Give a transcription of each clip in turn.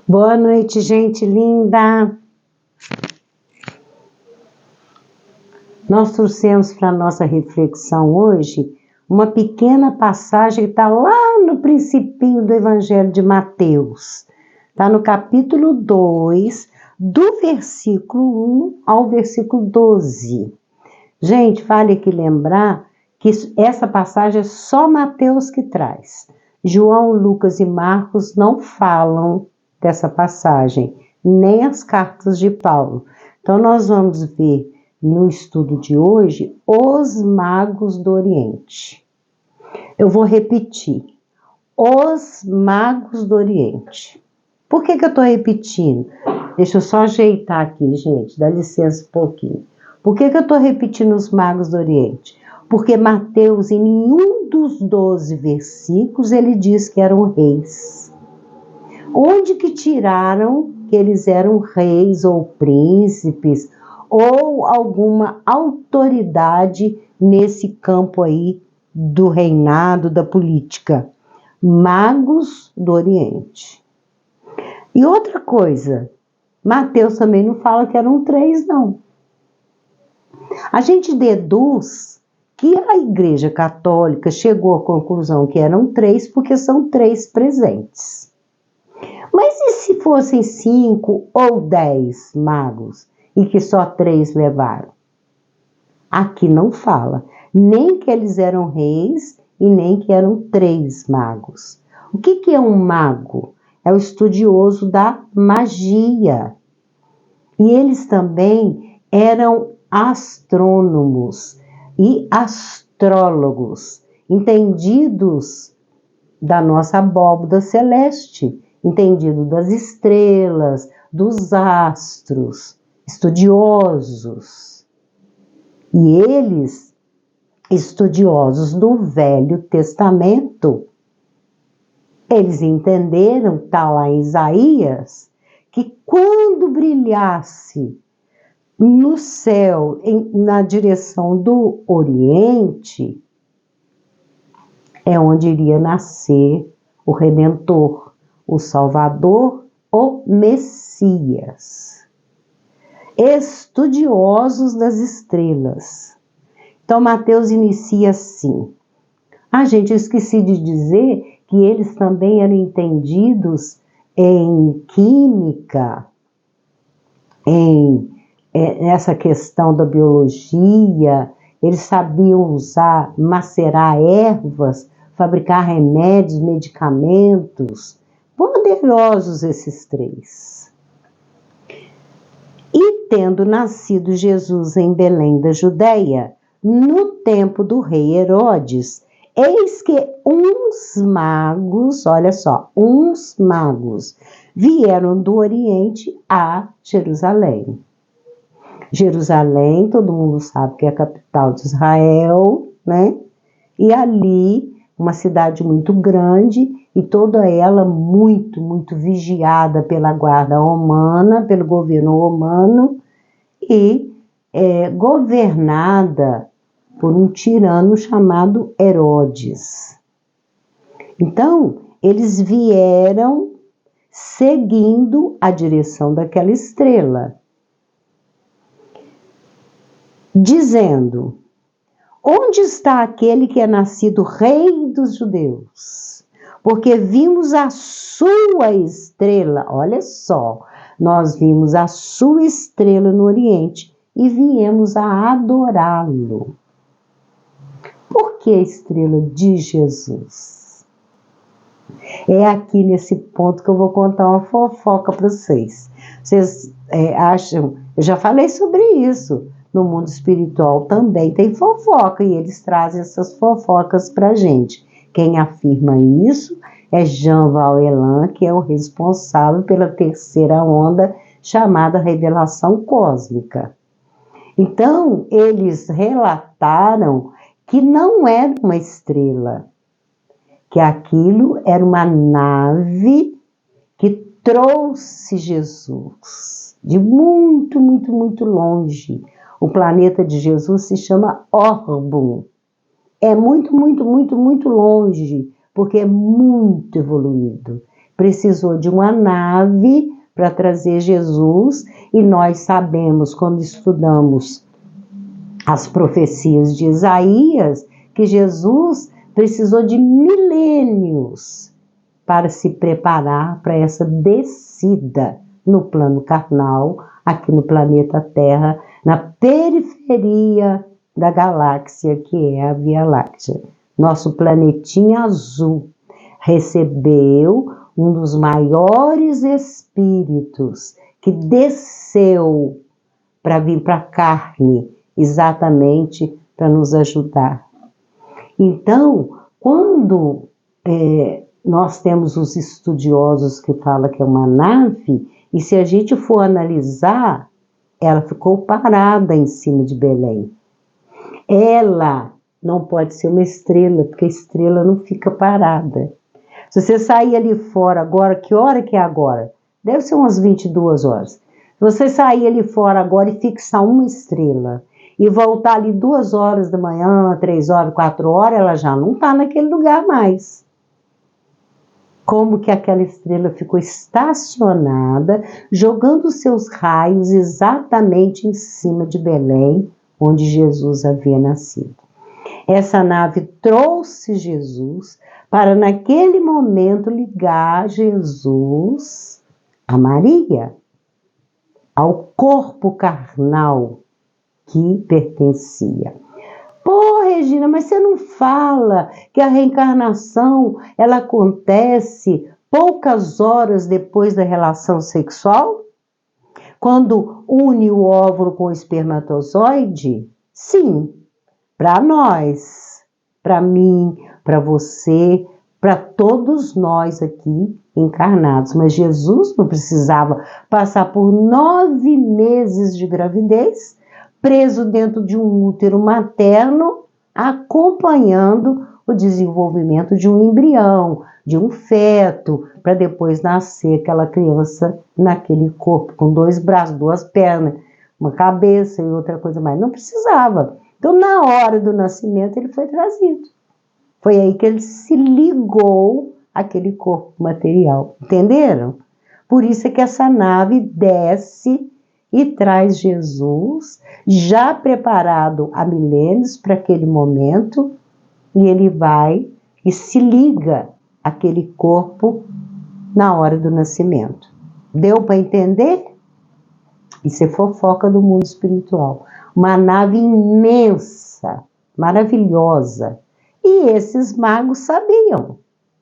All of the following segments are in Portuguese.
Boa noite, gente linda. Nós trouxemos para a nossa reflexão hoje uma pequena passagem que está lá no principinho do Evangelho de Mateus. Está no capítulo 2, do versículo 1 ao versículo 12. Gente, vale aqui lembrar que essa passagem é só Mateus que traz. João, Lucas e Marcos não falam dessa passagem, nem as cartas de Paulo. Então, nós vamos ver no estudo de hoje os magos do Oriente. Eu vou repetir. Os magos do Oriente. Por que eu estou repetindo? Deixa eu só ajeitar aqui, gente. Dá licença um pouquinho. Por que eu estou repetindo os magos do Oriente? Porque Mateus, em nenhum dos 12 versículos, ele diz que eram reis. Onde que tiraram que eles eram reis ou príncipes ou alguma autoridade nesse campo aí do reinado, da política? Magos do Oriente. E outra coisa, Mateus também não fala que eram 3, não. A gente deduz que a Igreja Católica chegou à conclusão que eram 3 porque são 3 presentes. Mas e se fossem 5 ou 10 magos e que só 3 levaram? Aqui não fala, nem que eles eram reis e nem que eram 3 magos. O que é um mago? É o estudioso da magia. E eles também eram astrônomos e astrólogos, entendidos da nossa abóbada celeste, entendido das estrelas, dos astros, estudiosos. E eles, estudiosos do Velho Testamento, eles entenderam, está lá em Isaías, que quando brilhasse no céu, na direção do Oriente, é onde iria nascer o Redentor, o Salvador, o Messias. Estudiosos das estrelas. Então, Mateus inicia assim. Gente, eu esqueci de dizer que eles também eram entendidos em química, essa questão da biologia. Eles sabiam macerar ervas, fabricar remédios, medicamentos. Poderosos esses 3. E tendo nascido Jesus em Belém da Judéia, no tempo do rei Herodes, eis que uns magos, olha só, uns magos vieram do Oriente a Jerusalém. Jerusalém, todo mundo sabe que é a capital de Israel, né? E ali, uma cidade muito grande e toda ela muito, muito vigiada pela guarda romana, pelo governo romano e governada por um tirano chamado Herodes. Então, eles vieram seguindo a direção daquela estrela, dizendo: onde está aquele que é nascido rei dos judeus? Porque vimos a sua estrela, olha só, nós vimos a sua estrela no Oriente e viemos a adorá-lo. Por que a estrela de Jesus? É aqui nesse ponto que eu vou contar uma fofoca para vocês. Vocês acham? Eu já falei sobre isso. No mundo espiritual também tem fofoca e eles trazem essas fofocas para a gente. Quem afirma isso é Jean Valjean, que é o responsável pela terceira onda chamada revelação cósmica. Então, eles relataram que não era uma estrela, que aquilo era uma nave que trouxe Jesus de muito, muito, muito longe. O planeta de Jesus se chama Orbum. É muito, muito, muito, muito longe, porque é muito evoluído. precisou de uma nave para trazer Jesus, e nós sabemos, quando estudamos as profecias de Isaías, que Jesus precisou de milênios para se preparar para essa descida no plano carnal, aqui no planeta Terra, na periferia da galáxia, que é a Via Láctea. Nosso planetinha azul recebeu um dos maiores espíritos que desceu para vir para a carne, exatamente para nos ajudar. Então, quando nós temos os estudiosos que falam que é uma nave, e se a gente for analisar, ela ficou parada em cima de Belém. Ela não pode ser uma estrela, porque a estrela não fica parada. Se você sair ali fora agora, que hora que é agora? Deve ser umas 22 horas. Se você sair ali fora agora e fixar uma estrela, e voltar ali 2 horas da manhã, 3 horas, 4 horas, ela já não está naquele lugar mais. Como que aquela estrela ficou estacionada, jogando seus raios exatamente em cima de Belém, onde Jesus havia nascido. Essa nave trouxe Jesus para, naquele momento, ligar Jesus a Maria, ao corpo carnal que pertencia. Pô, Regina, mas você não fala que a reencarnação ela acontece poucas horas depois da relação sexual? Quando une o óvulo com o espermatozoide? Sim, para nós, para mim, para você, para todos nós aqui encarnados. Mas Jesus não precisava passar por 9 meses de gravidez, preso dentro de um útero materno, acompanhando o desenvolvimento de um embrião, de um feto, para depois nascer aquela criança naquele corpo, com 2 braços, 2 pernas, uma cabeça e outra coisa mais. Não precisava. Então, na hora do nascimento, ele foi trazido. Foi aí que ele se ligou àquele corpo material. Entenderam? Por isso é que essa nave desce e traz Jesus, já preparado há milênios para aquele momento, e ele vai e se liga àquele corpo na hora do nascimento. Deu para entender? Isso é fofoca do mundo espiritual. Uma nave imensa, maravilhosa. E esses magos sabiam.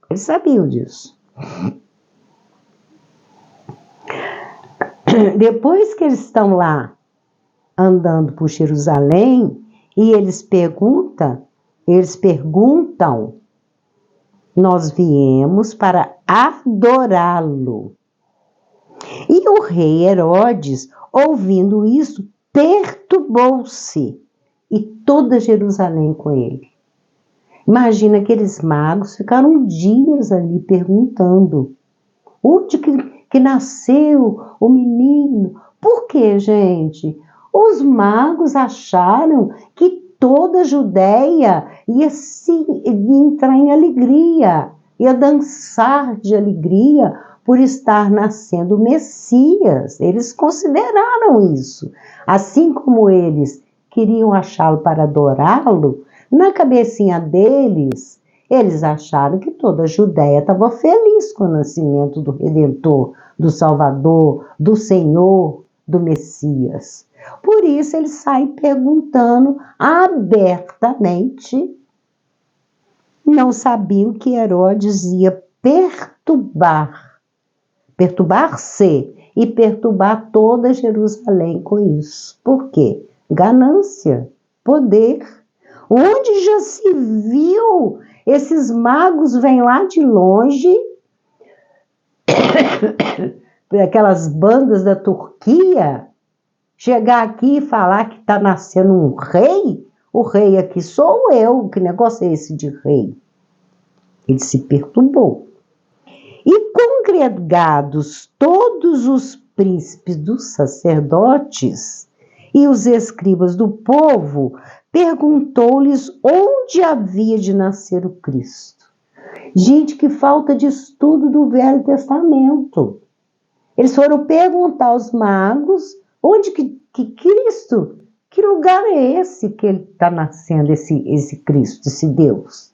Eles sabiam disso. Depois que eles estão lá andando por Jerusalém e eles perguntam, nós viemos para adorá-lo. E o rei Herodes, ouvindo isso, perturbou-se, e toda Jerusalém com ele. Imagina, aqueles magos ficaram dias ali perguntando onde que nasceu o menino. Por quê, gente? Os magos acharam que toda a Judéia ia entrar em alegria, ia dançar de alegria por estar nascendo o Messias. Eles consideraram isso. Assim como eles queriam achá-lo para adorá-lo, na cabecinha deles, eles acharam que toda a Judéia estava feliz com o nascimento do Redentor, do Salvador, do Senhor, do Messias. Por isso eles saem perguntando abertamente. Não sabiam que Herodes ia perturbar-se e perturbar toda Jerusalém com isso. Por quê? Ganância, poder. Onde já se viu? Esses magos vêm lá de longe, aquelas bandas da Turquia, chegar aqui e falar que está nascendo um rei. O rei aqui sou eu. Que negócio é esse de rei? Ele se perturbou. E congregados todos os príncipes dos sacerdotes e os escribas do povo, perguntou-lhes onde havia de nascer o Cristo. Gente, que falta de estudo do Velho Testamento. Eles foram perguntar aos magos onde que Cristo, que lugar é esse que ele está nascendo, esse Cristo, esse Deus?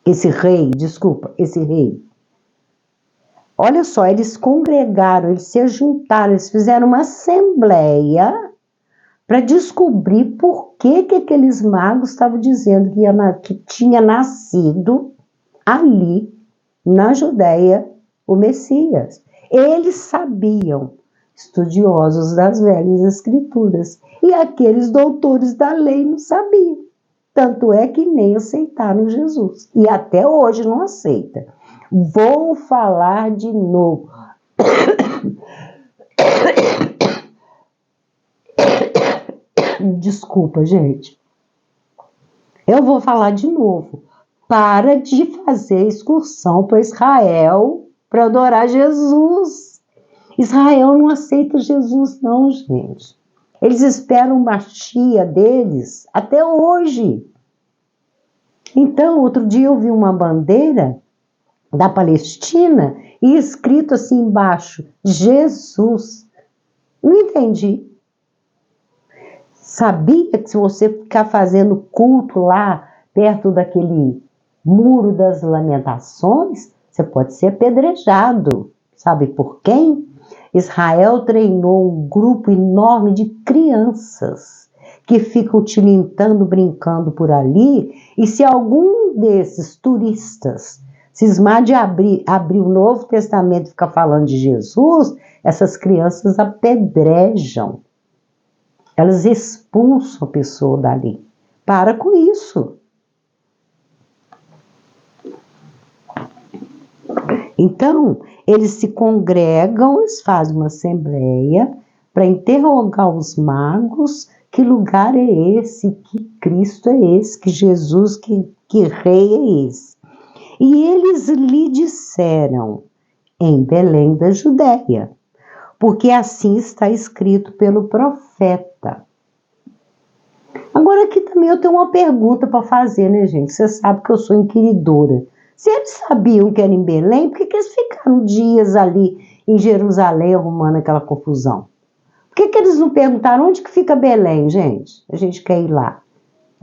Esse rei, desculpa, esse rei. Olha só, eles congregaram, eles se juntaram, eles fizeram uma assembleia para descobrir por que aqueles magos estavam dizendo que tinha nascido ali, na Judéia, o Messias. Eles sabiam, estudiosos das velhas escrituras, e aqueles doutores da lei não sabiam. Tanto é que nem aceitaram Jesus. E até hoje não aceita. Vou falar de novo. Desculpa, gente. Eu vou falar de novo. Para de fazer excursão para Israel para adorar Jesus. Israel não aceita Jesus, não, gente. Eles esperam uma Machia deles até hoje. Então, outro dia eu vi uma bandeira da Palestina e escrito assim embaixo, Jesus. Não entendi. Sabia que se você ficar fazendo culto lá, perto daquele Muro das Lamentações, você pode ser apedrejado. Sabe por quem? Israel treinou um grupo enorme de crianças que ficam tilintando, brincando por ali, e se algum desses turistas cismar de abrir o Novo Testamento e ficar falando de Jesus, essas crianças apedrejam. Elas expulsam a pessoa dali. Para com isso. Então, eles se congregam, eles fazem uma assembleia para interrogar os magos, que lugar é esse, que Cristo é esse, que Jesus, que rei é esse. E eles lhe disseram, em Belém da Judéia, porque assim está escrito pelo profeta. Agora aqui também eu tenho uma pergunta para fazer, né, gente? Você sabe que eu sou inquiridora. Se eles sabiam que era em Belém, por que eles ficaram dias ali em Jerusalém arrumando aquela confusão? Por que eles não perguntaram onde que fica Belém, gente? A gente quer ir lá.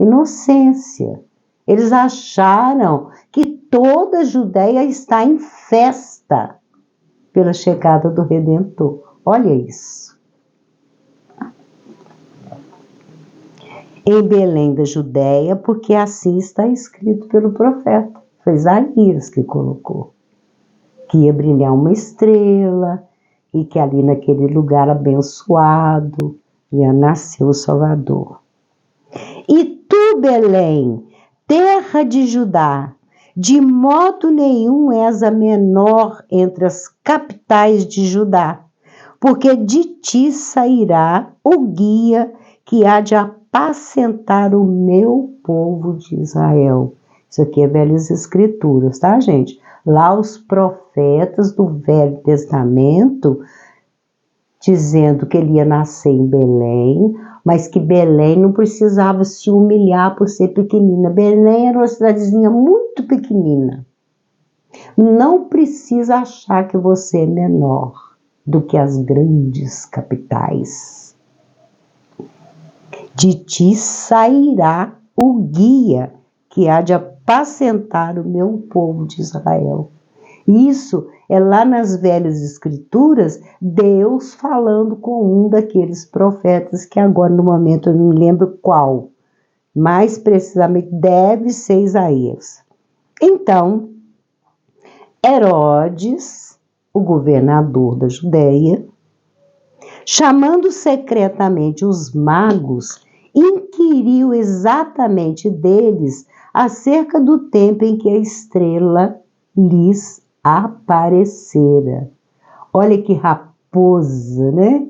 Inocência. Eles acharam que toda a Judéia está em festa pela chegada do Redentor. Olha isso. Em Belém da Judéia, porque assim está escrito pelo profeta. Foi Isaías que colocou. Que ia brilhar uma estrela e que ali naquele lugar abençoado ia nascer o Salvador. E tu, Belém, terra de Judá, de modo nenhum és a menor entre as capitais de Judá, porque de ti sairá o guia que há de apacentar o meu povo de Israel. Isso aqui é Velhas Escrituras, tá, gente? Lá os profetas do Velho Testamento dizendo que ele ia nascer em Belém, mas que Belém não precisava se humilhar por ser pequenina. Belém era uma cidadezinha muito pequenina. Não precisa achar que você é menor do que as grandes capitais. De ti sairá o guia que há de apacentar o meu povo de Israel. Isso é lá nas Velhas Escrituras, Deus falando com um daqueles profetas, que agora no momento eu não me lembro qual, mais precisamente deve ser Isaías. Então, Herodes, o governador da Judéia, chamando secretamente os magos, inquiriu exatamente deles acerca do tempo em que a estrela lhes aparecera. Olha que raposa, né?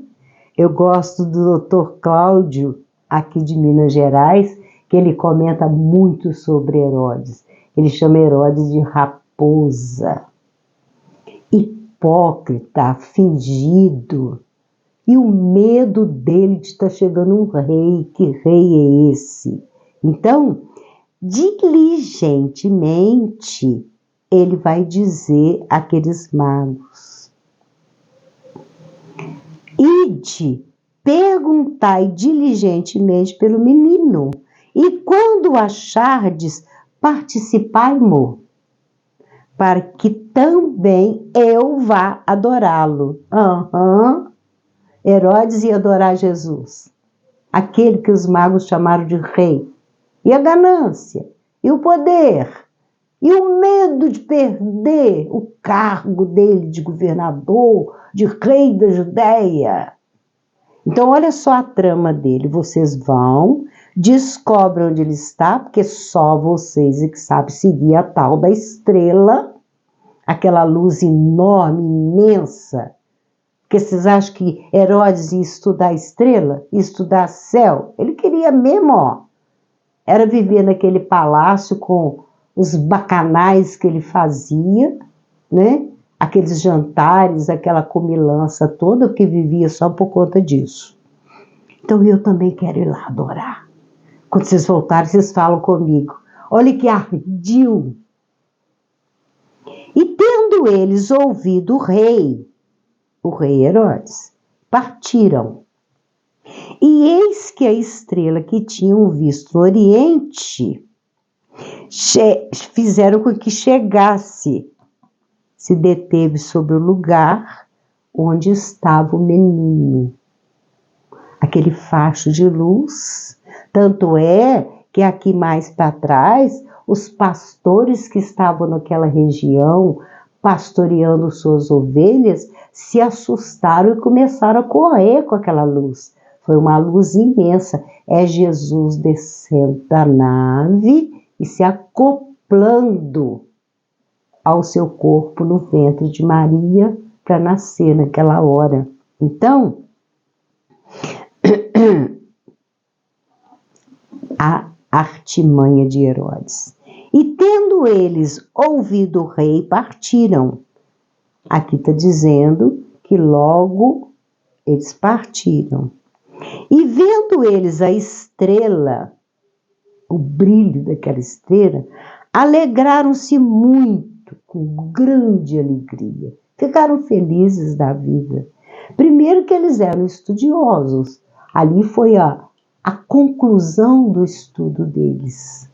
Eu gosto do Dr. Cláudio, aqui de Minas Gerais, que ele comenta muito sobre Herodes. Ele chama Herodes de raposa. Hipócrita, fingido. E o medo dele de estar chegando um rei. Que rei é esse? Então, diligentemente, ele vai dizer àqueles magos: ide, perguntai diligentemente pelo menino, e quando o achardes, participai-mo, para que também eu vá adorá-lo. Herodes ia adorar Jesus, aquele que os magos chamaram de rei. E a ganância, e o poder, e o medo de perder o cargo dele de governador, de rei da Judéia. Então, olha só a trama dele. Vocês vão, descobrem onde ele está, porque só vocês é que sabem seguir a tal da estrela, aquela luz enorme, imensa. Porque vocês acham que Herodes ia estudar estrela, ia estudar céu? Ele queria mesmo, era viver naquele palácio com os bacanais que ele fazia, né? Aqueles jantares, aquela comilança toda, que vivia só por conta disso. Então eu também quero ir lá adorar. Quando vocês voltarem, vocês falam comigo. Olha que ardil. E tendo eles ouvido o rei Herodes, partiram. E eis que a estrela que tinham visto no oriente fizeram com que chegasse, se deteve sobre o lugar onde estava o menino. Aquele facho de luz. Tanto é que aqui mais para trás, os pastores que estavam naquela região, pastoreando suas ovelhas, se assustaram e começaram a correr com aquela luz. Foi uma luz imensa. É Jesus descendo da nave e se acoplando ao seu corpo no ventre de Maria para nascer naquela hora. Então, a artimanha de Herodes. E tendo eles ouvido o rei, partiram. Aqui está dizendo que logo eles partiram. E vendo eles a estrela, o brilho daquela estrela, alegraram-se muito, com grande alegria. Ficaram felizes da vida. Primeiro que eles eram estudiosos. Ali foi a conclusão do estudo deles.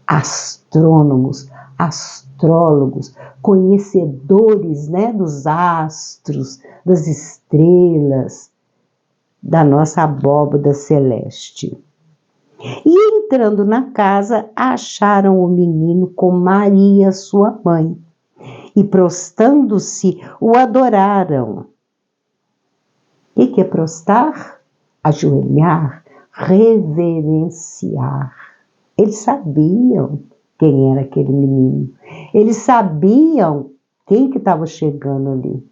Astrônomos, astrólogos, conhecedores, né, dos astros, das estrelas, da nossa abóbada celeste. E entrando na casa, acharam o menino com Maria, sua mãe, e prostrando-se, o adoraram. O que é prostrar? Ajoelhar, reverenciar. Eles sabiam quem era aquele menino. Eles sabiam quem que estava chegando ali.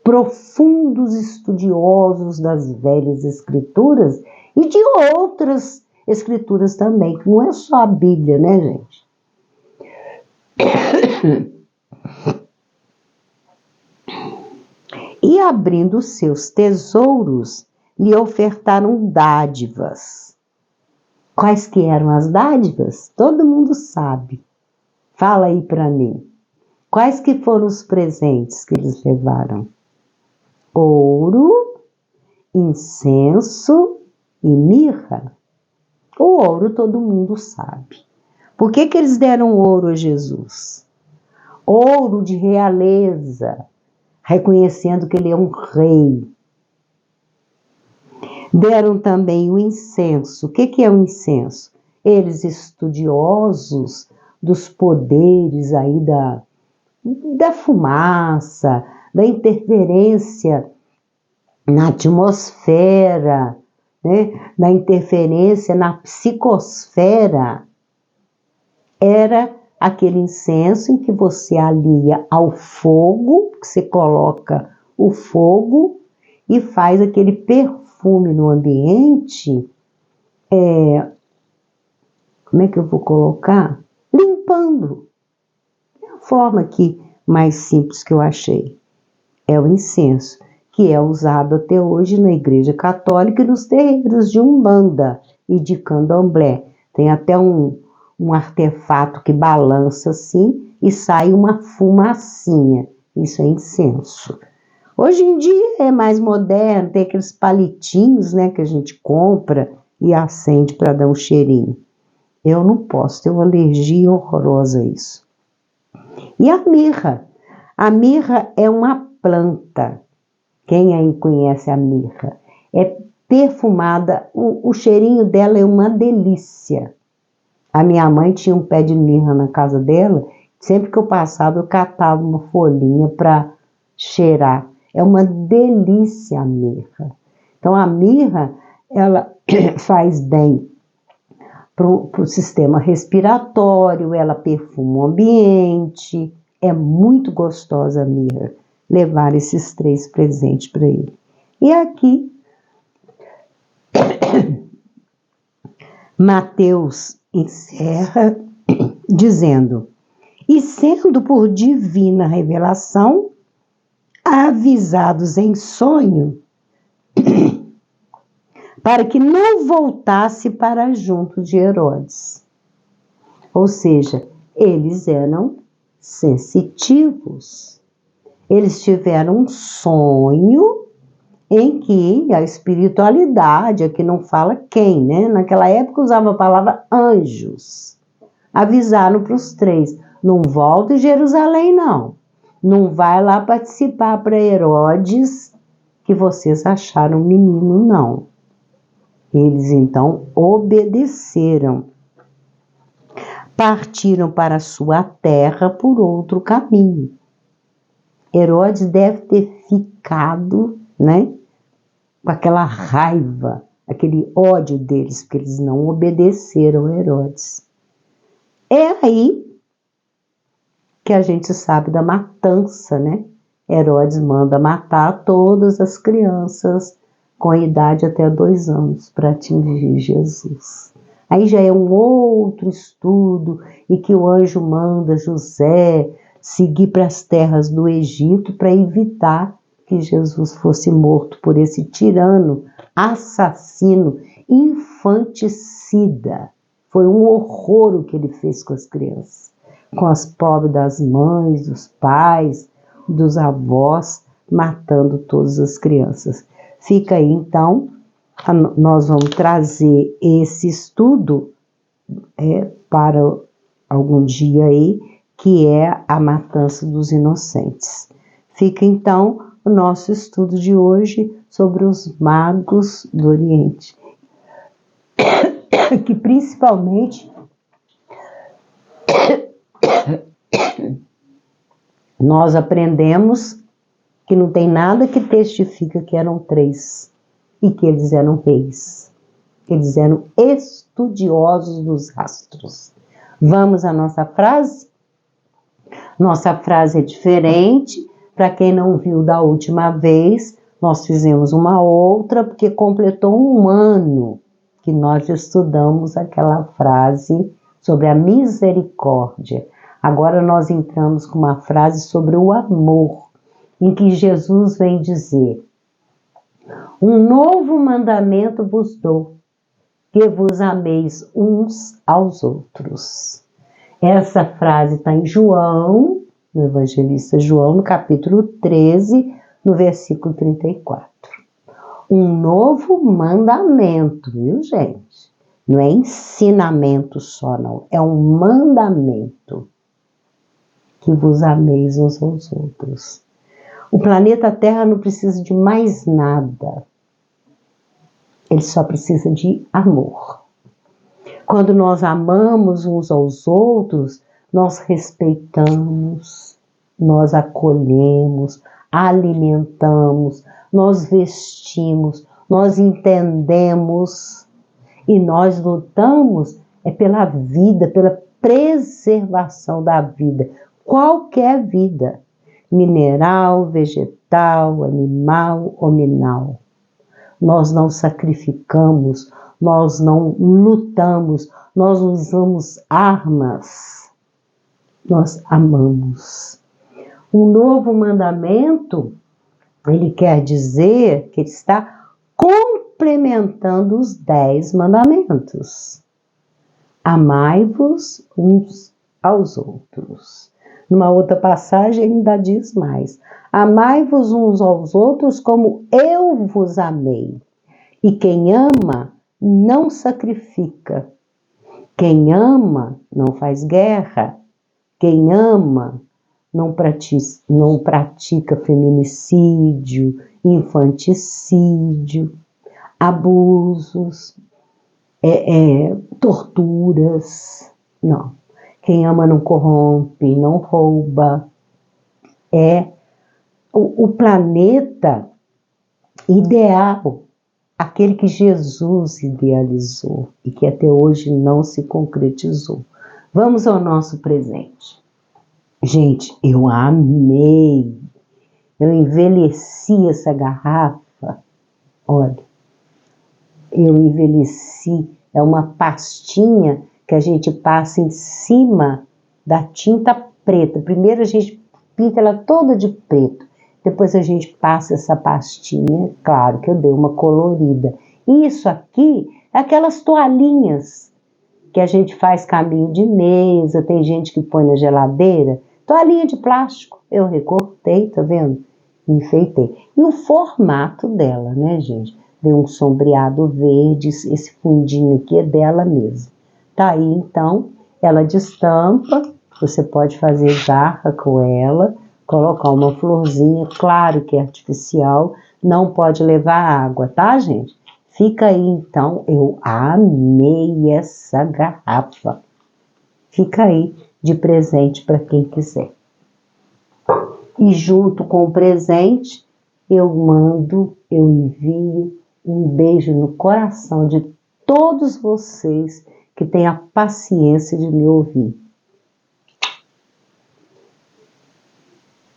Profundos estudiosos das velhas escrituras e de outras escrituras também, que não é só a Bíblia, né, gente? E abrindo seus tesouros, lhe ofertaram dádivas. Quais que eram as dádivas? Todo mundo sabe. Fala aí para mim. Quais que foram os presentes que eles levaram? Ouro, incenso e mirra. O ouro todo mundo sabe. Por que que eles deram ouro a Jesus? Ouro de realeza, reconhecendo que ele é um rei. Deram também o incenso. O que é o incenso? Eles estudiosos dos poderes aí da fumaça, da interferência na atmosfera, né? Da interferência na psicosfera. Era aquele incenso em que você alia ao fogo, que você coloca o fogo e faz aquele perfume no ambiente, como é que eu vou colocar? Limpando. É a forma aqui mais simples que eu achei. É o incenso, que é usado até hoje na Igreja Católica e nos terreiros de Umbanda e de Candomblé. Tem até um um artefato que balança assim e sai uma fumacinha. Isso é incenso. Hoje em dia é mais moderno, tem aqueles palitinhos, né, que a gente compra e acende para dar um cheirinho. Eu não posso, tenho uma alergia horrorosa a isso. E a mirra? A mirra é uma planta. Quem aí conhece a mirra? É perfumada, o cheirinho dela é uma delícia. A minha mãe tinha um pé de mirra na casa dela, sempre que eu passava eu catava uma folhinha para cheirar. É uma delícia a mirra. Então a mirra, ela faz bem para o sistema respiratório, ela perfuma o ambiente, é muito gostosa a mirra. Levar esses 3 presentes para ele. E aqui, Mateus encerra dizendo: e sendo por divina revelação, avisados em sonho, para que não voltasse para junto de Herodes. Ou seja, eles eram sensitivos. Eles tiveram um sonho em que a espiritualidade, aqui não fala quem, né? Naquela época usava a palavra anjos. Avisaram para os 3, não volta em Jerusalém não. Não vai lá participar para Herodes que vocês acharam menino não. Eles então obedeceram. Partiram para sua terra por outro caminho. Herodes deve ter ficado, né, com aquela raiva, aquele ódio deles, porque eles não obedeceram a Herodes. É aí que a gente sabe da matança, né? Herodes manda matar todas as crianças com idade até 2 anos para atingir Jesus. Aí já é um outro estudo e que o anjo manda José seguir para as terras do Egito para evitar que Jesus fosse morto por esse tirano, assassino, infanticida. Foi um horror o que ele fez com as crianças, com as pobres das mães, dos pais, dos avós, matando todas as crianças. Fica aí então, nós vamos trazer esse estudo para algum dia aí, que é a matança dos inocentes. Fica então o nosso estudo de hoje sobre os magos do Oriente, que principalmente nós aprendemos que não tem nada que testifica que eram 3 e que eles eram reis. Eles eram estudiosos dos astros. Vamos à nossa frase? Nossa frase é diferente. Para quem não viu da última vez, nós fizemos uma outra, porque completou 1 ano que nós estudamos aquela frase sobre a misericórdia. Agora nós entramos com uma frase sobre o amor, em que Jesus vem dizer: um novo mandamento vos dou, que vos ameis uns aos outros. Essa frase está em João, no evangelista João, no capítulo 13, no versículo 34. Um novo mandamento, viu, gente? Não é ensinamento só, não. É um mandamento. Que vos ameis uns aos outros. O planeta Terra não precisa de mais nada. Ele só precisa de amor. Quando nós amamos uns aos outros, nós respeitamos, nós acolhemos, alimentamos, nós vestimos, nós entendemos e nós lutamos pela vida, pela preservação da vida, qualquer vida, mineral, vegetal, animal, hominal. Nós não sacrificamos, nós não lutamos, nós usamos armas, nós amamos. Um novo mandamento, ele quer dizer que ele está complementando os 10 mandamentos. Amai-vos uns aos outros. Numa outra passagem ainda diz mais: amai-vos uns aos outros como eu vos amei. E quem ama não sacrifica. Quem ama não faz guerra. Quem ama não pratica feminicídio, infanticídio, abusos, torturas. Não. Quem ama não corrompe, não rouba. O planeta ideal, aquele que Jesus idealizou e que até hoje não se concretizou. Vamos ao nosso presente. Gente, eu amei. Eu envelheci essa garrafa. Olha, eu envelheci. É uma pastinha que a gente passa em cima da tinta preta. Primeiro a gente pinta ela toda de preto. Depois a gente passa essa pastinha. Claro que eu dei uma colorida. Isso aqui é aquelas toalhinhas que a gente faz caminho de mesa. Tem gente que põe na geladeira. Toalhinha de plástico. Eu recortei, tá vendo? Enfeitei. E o formato dela, né, gente? Deu um sombreado verde. Esse fundinho aqui é dela mesmo. Tá aí, então, ela destampa. Você pode fazer jarra com ela. Colocar uma florzinha. Claro que é artificial. Não pode levar água, tá, gente? Fica aí, então. Eu amei essa garrafa. Fica aí de presente para quem quiser. E junto com o presente, eu envio um beijo no coração de todos vocês que têm a paciência de me ouvir.